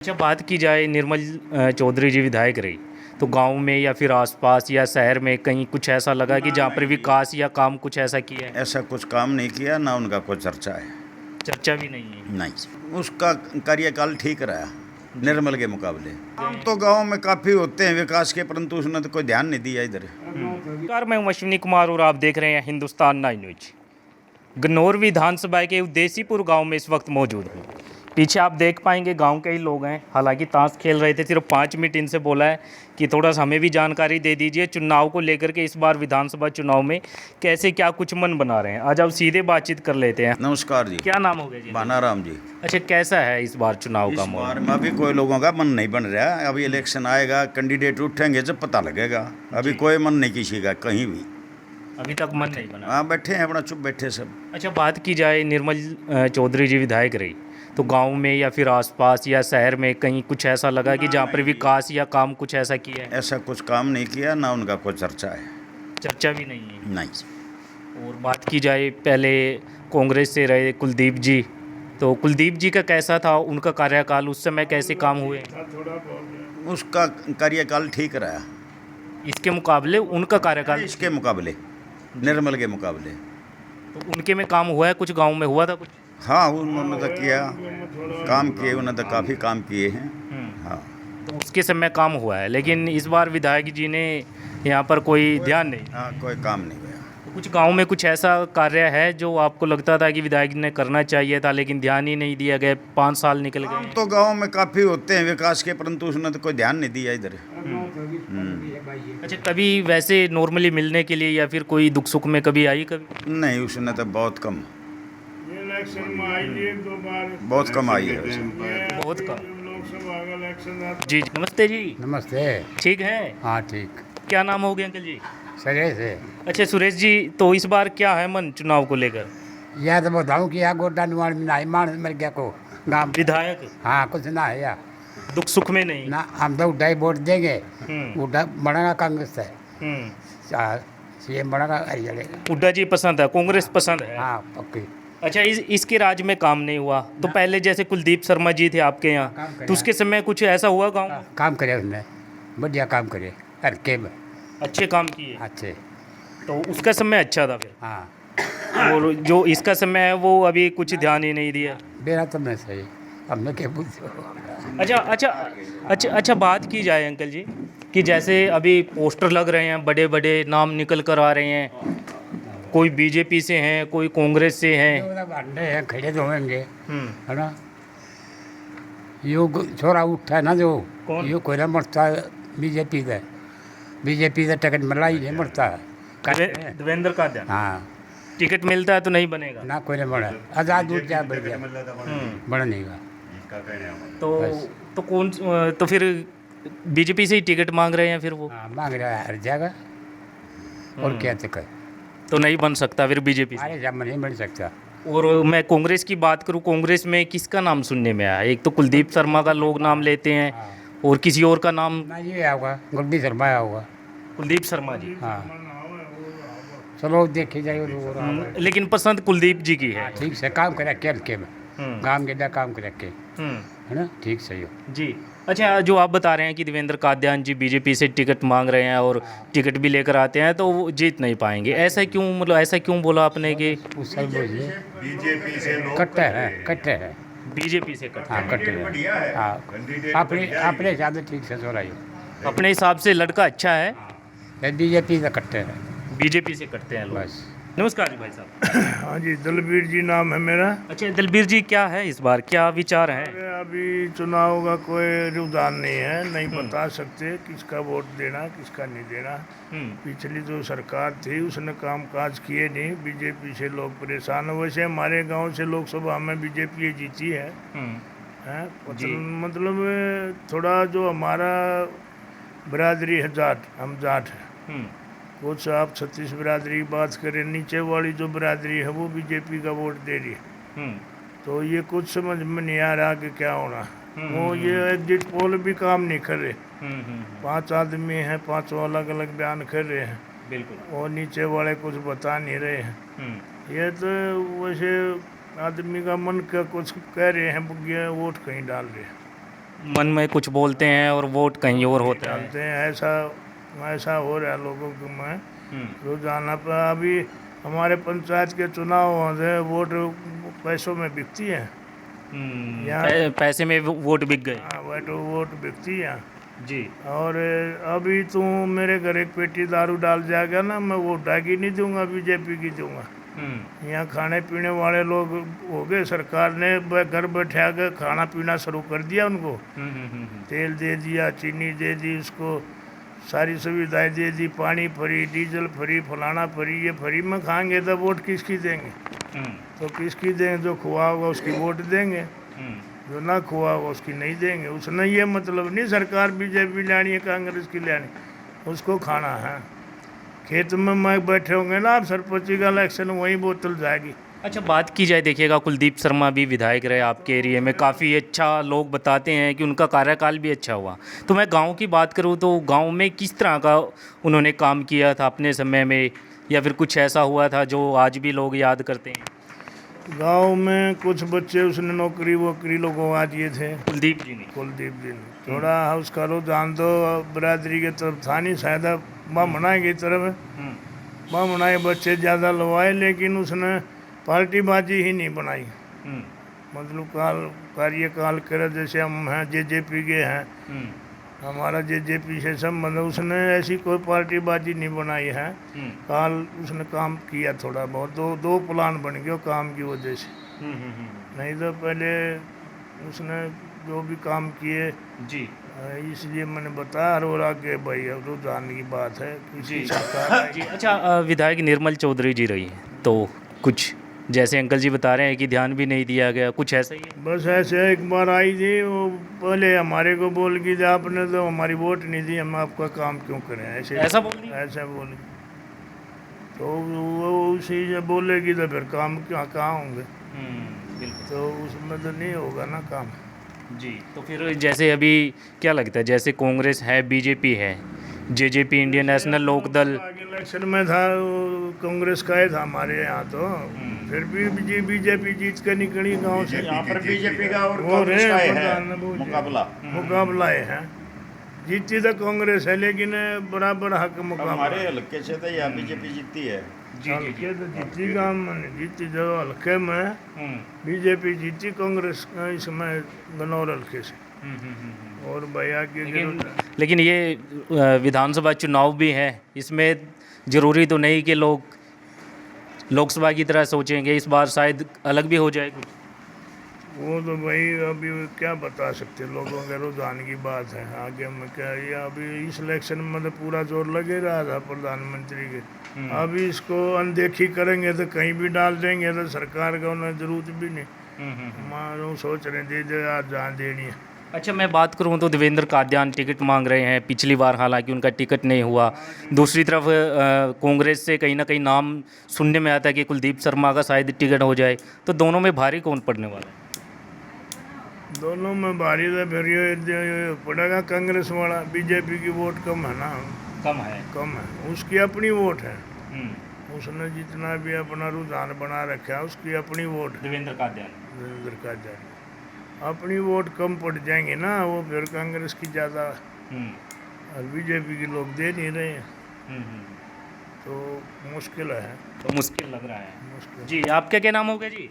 अच्छा, बात की जाए निर्मल चौधरी जी विधायक रही तो गांव में या फिर आसपास या शहर में कहीं कुछ ऐसा लगा कि जहाँ पर विकास या काम कुछ ऐसा किया है? ऐसा कुछ काम नहीं किया, ना उनका कोई चर्चा है। चर्चा भी नहीं है। नहीं, उसका कार्यकाल ठीक रहा निर्मल के मुकाबले। काम तो गांव में काफ़ी होते हैं विकास के, परंतु उसने तो कोई ध्यान नहीं दिया इधर। नमस्कार, मैं हूं अश्विनी कुमार और आप देख रहे हैं हिंदुस्तान 9 न्यूज। गन्नौर विधानसभा के उदेसीपुर गांव में इस वक्त मौजूद हूं। पीछे आप देख पाएंगे गांव के ही लोग हैं, हालांकि ताश खेल रहे थे। सिर्फ 5 मिनट इनसे बोला है कि थोड़ा सा हमें भी जानकारी दे दीजिए चुनाव को लेकर के, इस बार विधानसभा चुनाव में कैसे क्या कुछ मन बना रहे हैं। आज आप सीधे बातचीत कर लेते हैं। नमस्कार जी। क्या नाम हो गया जी? बानाराम जी। अच्छा, कैसा है इस बार चुनाव का इस माहौल? बार में अभी कोई लोगों का मन नहीं बन रहा। अभी इलेक्शन आएगा, कैंडिडेट उठेंगे जब पता लगेगा। अभी कोई मन नहीं किसी का कहीं भी। अभी तक मन नहीं बना। हाँ, बैठे हैं अपना चुप बैठे सब। अच्छा, बात की जाए निर्मल चौधरी जी विधायक रही तो गांव में या फिर आसपास या शहर में कहीं कुछ ऐसा लगा कि जहाँ पर विकास या काम कुछ ऐसा किया है? ऐसा कुछ काम नहीं किया, ना उनका कोई चर्चा है। चर्चा भी नहीं है। नहीं। और बात की जाए पहले कांग्रेस से रहे कुलदीप जी, तो कुलदीप जी का कैसा था उनका कार्यकाल, उस समय कैसे काम हुए? उसका कार्यकाल ठीक रहा इसके मुकाबले उनका कार्यकाल, इसके मुकाबले, निर्मल के मुकाबले। तो उनके में काम हुआ है कुछ, गांव में हुआ था कुछ? हाँ, उन्होंने तो किया, काम किए, उन्होंने तो काफ़ी काम किए हैं। हाँ, तो उसके समय काम हुआ है, लेकिन इस बार विधायक जी ने यहाँ पर कोई ध्यान नहीं। हाँ, कोई काम नहीं हुआ। तो कुछ गांव में कुछ ऐसा कार्य है जो आपको लगता था कि विधायक ने करना चाहिए था लेकिन ध्यान ही नहीं दिया गया? 5 साल निकल गए। काम तो गांव में काफ़ी होते हैं विकास के, परंतु उसने तो कोई ध्यान नहीं दिया इधर। अच्छा, कभी वैसे नॉर्मली मिलने के लिए या फिर कोई दुख सुख में कभी आई कभी? नहीं, उसने तो बहुत कम, बहुत कम आई है उसे। बहुत कम। जी, नमस्ते जी। नमस्ते। ठीक है? हाँ ठीक। क्या नाम हो गया अंकल जी? सरे से अच्छा सुरेश जी, तो इस बार क्या है मन चुनाव को लेकर? यह तो बताऊँ कि यहाँ गोड्डा निवाण में नहीं मानस मर गया को गाँव। विधायक हाँ कुछ ना है या दुख सुख में नहीं ना, हम तो उड्डा ही वोट देंगे। उड्डा बढ़ेगा कांग्रेस से, सीएम बढ़ेगा हरियाणा। हुड्डा जी पसंद है, कांग्रेस पसंद है? हाँ पक्की। अच्छा, इसके राज में काम नहीं हुआ तो पहले जैसे कुलदीप शर्मा जी थे आपके यहाँ, तो उसके समय कुछ ऐसा हुआ गाँव में? काम करे उसने, बढ़िया काम करे, हल्के में अच्छे काम किए? अच्छे। तो उसका समय अच्छा था फिर? हाँ, और जो इसका समय है वो अभी कुछ ध्यान ही नहीं दिया। मेरा तो नहीं सही, हमने क्या पूछो। अच्छा अच्छा अच्छा अच्छा, बात की जाए अंकल जी कि जैसे अभी पोस्टर लग रहे हैं, बड़े बड़े नाम निकल कर आ रहे हैं, कोई बीजेपी से हैं, कोई कांग्रेस से हैं। अंडे हैं खड़े तो होंगे, है ना। यो छोरा उठा है ना जो, कौन? यो कोई ना मरता बीजेपी का, बीजेपी का टिकट मिला ही नहीं मरता। देवेंद्र का ध्यान। हाँ, टिकट मिलता है तो नहीं बनेगा ना कोई नहीं बढ़ा, आज़ाद दूध क्या बढ़ गया, बढ़ नहीं गया। तो कौन, तो फिर बीजेपी से ही टिकट मांग रहे हैं फिर वो? हाँ, मांग रहा है हर जगह, और क्या तक तो नहीं बन सकता फिर बीजेपी से? अरे जब नहीं बन सकता। और मैं कांग्रेस की बात करूं, कांग्रेस में किसका नाम सुनने में आया? एक तो कुलदीप शर्मा का लोग नाम लेते हैं, और किसी और का नाम? ना ये होगा गुरदीप शर्मा होगा। कुलदीप शर्मा जी। हाँ, चलो देखे जाए। लेकिन पसंद कुलदीप जी की है। ठीक से काम करे के में, गाँव के काम करे के, है ना, ठीक सही हो जी। अच्छा, जो आप बता रहे हैं कि देवेंद्र कादियान जी बीजेपी से टिकट मांग रहे हैं और टिकट भी लेकर आते हैं, तो वो जीत नहीं पाएंगे, ऐसा क्यों? मतलब ऐसा क्यों बोला आपने कि उस सब बोलिए बीजेपी से कट्टे हैं बीजेपी से कट? हाँ कट्टे हैं। हाँ, अपने हिसाब से ठीक से चलाइए। अपने हिसाब से लड़का अच्छा है, बीजेपी से कट्टे हैं, बीजेपी से कटते हैं लोग। बस। नमस्कार जी भाई साहब। हाँ जी, दलबीर जी नाम है मेरा। अच्छा दलबीर जी, क्या है इस बार, क्या विचार है? अभी चुनाव का कोई रुझान नहीं है, नहीं बता सकते किसका वोट देना किसका नहीं देना। पिछली जो सरकार थी उसने काम काज किए नहीं, बीजेपी से लोग परेशान है। वैसे हमारे गांव से लोकसभा में बीजेपी जीती है, मतलब थोड़ा जो हमारा बिरादरी है जाट, हम जाट हैं। कुछ आप छत्तीस बिरादरी की बात करें, नीचे वाली जो बिरादरी है वो बीजेपी का वोट दे रही है। तो ये कुछ समझ में नहीं आ रहा कि क्या होना। वो ये एग्जिट पोल भी काम नहीं कर रहे। 5 आदमी हैं, 5 अलग अलग बयान कर रहे हैं, बिल्कुल, और नीचे वाले कुछ बता नहीं रहे हैं। ये तो वैसे आदमी का मन का कुछ कह रहे हैं, वोट कहीं डाल रहे हैं। मन में कुछ बोलते हैं और वोट कहीं और होता है। चलते हैं, ऐसा ऐसा हो रहा है लोगों को। मैं रोजाना पर अभी हमारे पंचायत के चुनाव होते हैं, वोट पैसों में बिकती है यहाँ। पैसे में वोट बिक गए। हाँ, वोट बिकती है। जी। और अभी तू मेरे घर एक पेटी दारू डाल जाएगा ना, मैं वोट डाकी नहीं दूंगा, बीजेपी की दूंगा। यहाँ खाने पीने वाले लोग हो गए, सरकार ने घर बैठा के खाना पीना शुरू कर दिया उनको। तेल दे दिया, चीनी दे दी, उसको सारी सुविधाएं दे दी, पानी फ्री, डीजल फ्री, फलाना फ्री, ये फ्री में खाएंगे तो वोट किसकी देंगे? तो किसकी देंगे? जो खुआ होगा उसकी वोट देंगे, जो ना खुआ होगा उसकी नहीं देंगे। उसने ये मतलब नहीं सरकार बीजेपी लानी है, कांग्रेस की लानी, उसको खाना है। खेत में बैठे होंगे ना आप, सरपंच का इलेक्शन वहीं बोतल जाएगी। अच्छा, बात की जाए, देखिएगा कुलदीप शर्मा भी विधायक रहे आपके एरिया में, काफ़ी अच्छा, लोग बताते हैं कि उनका कार्यकाल भी अच्छा हुआ। तो मैं गांव की बात करूं तो गांव में किस तरह का उन्होंने काम किया था अपने समय में, या फिर कुछ ऐसा हुआ था जो आज भी लोग याद करते हैं? गांव में कुछ बच्चे उसने नौकरी वोकरी लोगों आ दिए थे। कुलदीप जी ने थोड़ा उसका रुझान तो बरादरी के तरफ था नहीं, शायद बामनाई की तरफ बामनाई बच्चे ज़्यादा लवाए, लेकिन उसने पार्टीबाजी ही नहीं बनाई। मतलब कार्यकाल करे, जैसे हम हैं जेजेपी के हैं, हमारा जेजेपी से संबंध, उसने ऐसी कोई पार्टीबाजी नहीं बनाई है। काल उसने काम किया थोड़ा बहुत, दो प्लान बन गए काम की वजह से। नहीं तो पहले उसने जो भी काम किए जी, इसलिए मैंने बताया और आगे भाई रुझान की बात है किसी सरकार। जी। अच्छा, विधायक निर्मल चौधरी जी रही है, तो कुछ जैसे अंकल जी बता रहे हैं कि ध्यान भी नहीं दिया गया, कुछ ऐसा ही है? बस ऐसे एक बार आई थी, वो पहले हमारे को बोल की थी आपने तो हमारी वोट नहीं दी, हम आपका काम क्यों करें, ऐसा बोल ऐसा बोल। तो वो उसी से बोलेगी तो फिर काम कहाँ होंगे? तो उसमें तो नहीं होगा ना काम। जी। तो फिर जैसे अभी क्या लगता है, जैसे कांग्रेस है, बीजेपी है, जेजेपी इंडियन नेशनल लोकदल, आगे इलेक्शन में था कांग्रेस का ही था हमारे यहाँ, तो फिर भी बीजेपी जीत के निकली गांव से। यहाँ पर बीजेपी का और वो कांग्रेस का है मुकाबला है। जीती तो कांग्रेस है, लेकिन बराबर हक मुकाबला। हमारे हल्के से तो यहाँ बीजेपी जीती है। हल्के तो जीती, गाँव में जीती, जो हल्के में बीजेपी जीती, कांग्रेस इसमें गनौर हल्के से। और भैया की लेकिन ये विधानसभा चुनाव भी है, इसमें ज़रूरी तो नहीं कि लोग लोकसभा की तरह सोचेंगे, इस बार शायद अलग भी हो जाए कुछ। वो तो भाई अभी क्या बता सकते, लोगों के रुझान की बात है। आगे में क्या, ये अभी इस इलेक्शन में तो पूरा जोर लगे रहा था प्रधानमंत्री के। अभी इसको अनदेखी करेंगे तो कहीं भी डाल देंगे, तो सरकार का उन्हें जरूरत भी नहीं। मानो सोच रहे दे दे आज जहाँ देनी है। अच्छा, मैं बात करूं तो देवेंद्र कादियान टिकट मांग रहे हैं, पिछली बार हालांकि उनका टिकट नहीं हुआ। दूसरी तरफ कांग्रेस से कहीं ना कहीं नाम सुनने में आता है कि कुलदीप शर्मा का शायद टिकट हो जाए, तो दोनों में भारी कौन पड़ने वाला है? दोनों में भारी तो फिर ये पड़ेगा कांग्रेस वाला। बीजेपी की वोट कम है ना, कम है, उसकी अपनी वोट है। उसने जितना भी अपना रुझान बना रखा है, उसकी अपनी वोट है। देवेंद्र कादियान अपनी वोट कम पड़ जाएंगे ना, वो फिर कांग्रेस की ज़्यादा, और बीजेपी के लोग दे नहीं रहे हैं। तो मुश्किल है, तो मुश्किल लग रहा है। जी, आपका क्या नाम होगा जी?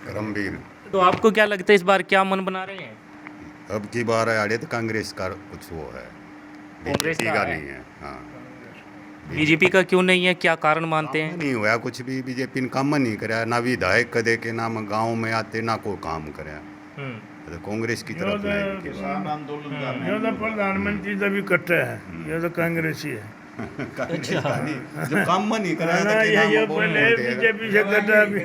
रमवीर। तो आपको क्या लगता है इस बार क्या मन बना रहे हैं? अब की बार आड़े तो कांग्रेस का कुछ वो है, कांग्रेस बीजेपी का का है। नहीं है। हाँ, बीजेपी का क्यों नहीं है, क्या कारण मानते हैं? नहीं हुआ कुछ भी, बीजेपी ने काम नहीं कराया ना, विधायक कदे के नाम गांव में आते ना कोई काम कराया। तो कांग्रेस की तरफ नहीं। किसान आंदोलन ये तो प्रधानमंत्री तो भी कट्टे है, ये तो कांग्रेस ही है। कांग्रेस का नहीं, जो काम नहीं कराया ना, था कि नाम ये बोल पहले बोलते हैं। बीजेपी से कट्टा भी।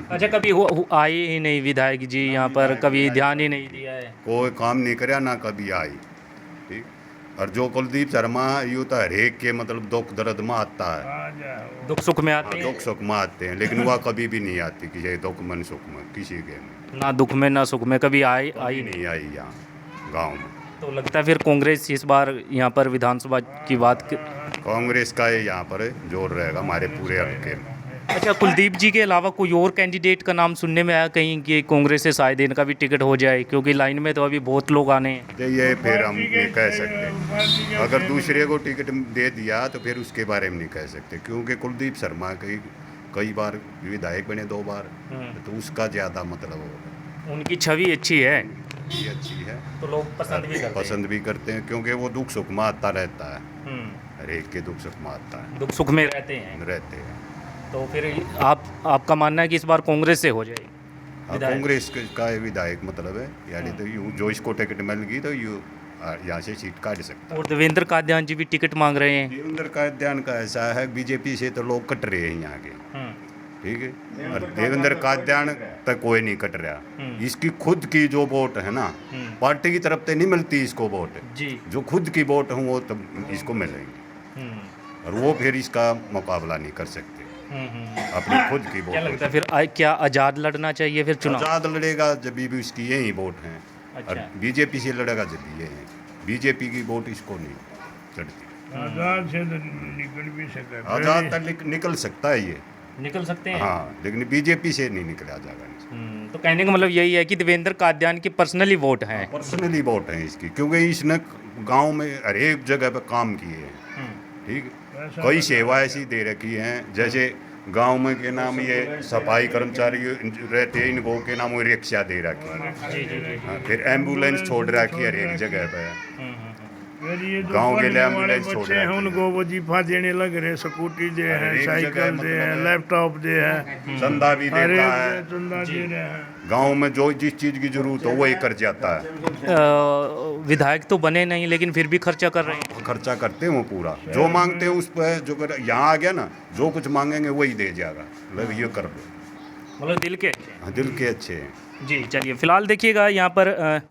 अच्छा, कभी आए ही नहीं विधायक जी यहाँ पर, कभी ध्यान ही नहीं दिया है। कोई काम नहीं कराया ना कभी आई। ठीक, और जो कुलदीप शर्मा यूँ तो हरेक के मतलब दुख दर्द में आता है, दुख सुख में आते हैं, दुख सुख में आते हैं, लेकिन वह कभी भी नहीं आती कि ये दुख मन सुख में किसी के में ना दुख में ना सुख में कभी आई नहीं आई यहाँ गांव में। तो लगता है फिर कांग्रेस इस बार यहाँ पर विधानसभा की बात कांग्रेस का ही यहाँ पर जोर रहेगा हमारे पूरे हल्के में। अच्छा, कुलदीप जी के अलावा कोई और कैंडिडेट का नाम सुनने में आया कहीं कि कांग्रेस से शायद इनका भी टिकट हो जाए, क्योंकि लाइन में तो अभी बहुत लोग आने हैं। तो ये फिर हम नहीं कह सकते, अगर दूसरे को टिकट दे दिया तो फिर उसके बारे में नहीं कह सकते, क्योंकि कुलदीप शर्मा कई बार विधायक बने 2 बार, तो उसका ज़्यादा मतलब होगा। उनकी छवि अच्छी है, ये अच्छी है, तो लोग पसंद भी करते हैं, क्योंकि वो दुख सुख में आता रहता है, हर एक के दुख सुख में आता है, दुख सुख में रहते हैं। तो फिर आपका मानना है कि इस बार कांग्रेस से हो जाएगी? हाँ, कांग्रेस का विधायक मतलब है, यानी तो यूँ जो इसको टिकट मिल गई तो यूँ यहाँ से सीट काट सकता है। और देवेंद्र कादयान जी भी टिकट मांग रहे हैं। देवेंद्र का ध्यान का ऐसा है, बीजेपी से तो लोग कट रहे हैं यहाँ के, ठीक है, और देवेंद्र का ध्यान तक कोई नहीं कट रहा। इसकी खुद की जो वोट है ना, पार्टी की तरफ से नहीं मिलती इसको वोट जी, जो खुद की वोट हूँ वो तो इसको मिलेंगे, और वो फिर इसका मुकाबला नहीं कर सकते अपनी खुद की क्या वोट। लगता है फिर क्या आज़ाद लड़ना चाहिए फिर चुनाव? आज़ाद लड़ेगा जब भी उसकी यही वोट है, और अच्छा। बीजेपी से लड़ेगा जब भी यही, बीजेपी की वोट इसको नहीं चढ़ती। आज़ाद से तो निकल भी सकता है, आज़ाद तक निकल सकता है ये, निकल सकते हैं। हाँ, लेकिन बीजेपी से नहीं निकला जाएगा। तो कहने का मतलब यही है कि देवेंद्र कादयान की पर्सनली वोट है। पर्सनली वोट है इसकी, क्योंकि इसने गांव में हर एक जगह पे काम किए हैं, ठीक, कई सेवा ऐसी दे रखी हैं, जैसे गांव में के नाम ये सफाई कर्मचारी रहते हैं, इनको के नाम वो रिक्शा दे रखी है, हाँ, फिर एम्बुलेंस छोड़ रखी है हर एक जगह पे, फिर ये जो गाँव के लिए पढ़ने वाले एम्बुलेंस छोड़ बच्चे हैं रखी है। उनको वजीफा देने लग रहे, स्कूटी दे हर हैं, एक जगह साइकिल दे मतलब हैं, है। लैपटॉप दे हैं, चंदा भी हर देता एक है, चंदा दे रहे हैं। गांव में जो जिस चीज़ की जरूरत हो वही कर जाता है। विधायक तो बने नहीं लेकिन फिर भी खर्चा कर रहे हैं। खर्चा करते हैं वो पूरा, जो मांगते हैं उस पर, जो कर यहाँ आ गया ना, जो कुछ मांगेंगे वही दे जाएगा, मतलब ये कर लो, मतलब दिल के अच्छे हैं। हाँ, दिल के अच्छे हैं। जी, चलिए फिलहाल देखिएगा यहाँ पर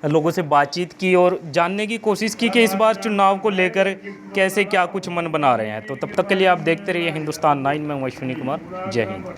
लोगों से बातचीत की और जानने की कोशिश की कि इस बार चुनाव को लेकर कैसे क्या कुछ मन बना रहे हैं। तो तब तक के लिए आप देखते रहिए हिंदुस्तान 9 में हूं अश्विनी कुमार। जय हिंद।